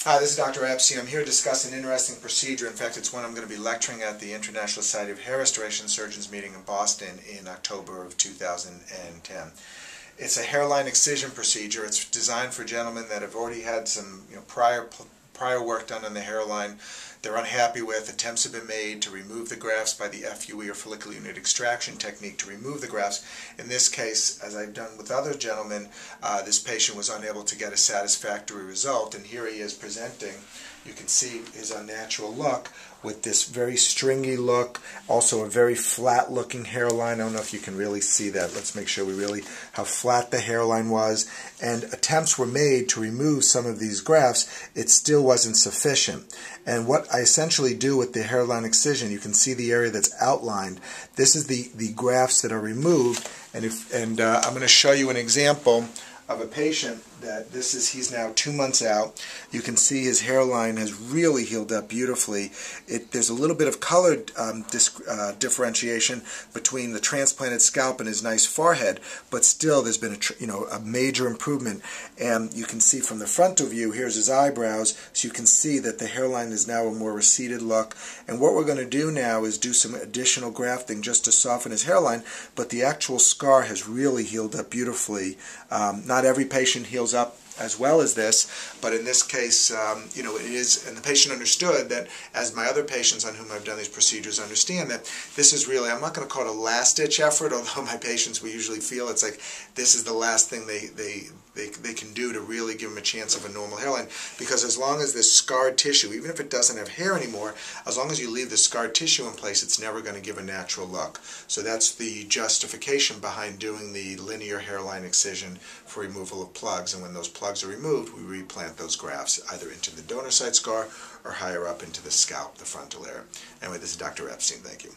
Hi, this is Dr. Epstein. I'm here to discuss an interesting procedure. In fact, it's one I'm going to be lecturing at the International Society of Hair Restoration Surgeons meeting in Boston in October of 2010. It's a hairline excision procedure. It's designed for gentlemen that have already had some prior work done on the hairline they're unhappy with. Attempts have been made to remove the grafts by the FUE or follicular unit extraction technique to remove the grafts. In this case, as I've done with other gentlemen, this patient was unable to get a satisfactory result, and here he is presenting. You can see his unnatural look with this very stringy look, also a very flat looking hairline. I don't know if you can really see that. Let's make sure we really how flat the hairline was. And attempts were made to remove some of these grafts. It still wasn't sufficient. And what I essentially do with the hairline excision, you can see the area that's outlined. This is the grafts that are removed, and I'm going to show you an example of a patient that he's now 2 months out. You can see his hairline has really healed up beautifully. There's a little bit of color differentiation between the transplanted scalp and his nice forehead, but still there's been a major improvement. And you can see from the frontal view, here's his eyebrows, so you can see that the hairline is now a more receded look. And what we're going to do now is do some additional grafting just to soften his hairline, but the actual scar has really healed up beautifully. Not every patient heals up as well as this, but in this case, it is, and the patient understood that, as my other patients on whom I've done these procedures understand, that this is really, I'm not going to call it a last-ditch effort, although my patients, we usually feel it's like this is the last thing they can do to really give them a chance of a normal hairline, because as long as this scarred tissue, even if it doesn't have hair anymore, as long as you leave the scarred tissue in place, it's never going to give a natural look. So that's the justification behind doing the linear hairline excision for removal of plugs, and when those plugs are removed, we replant those grafts either into the donor site scar or higher up into the scalp, the frontal area. Anyway, this is Dr. Epstein. Thank you.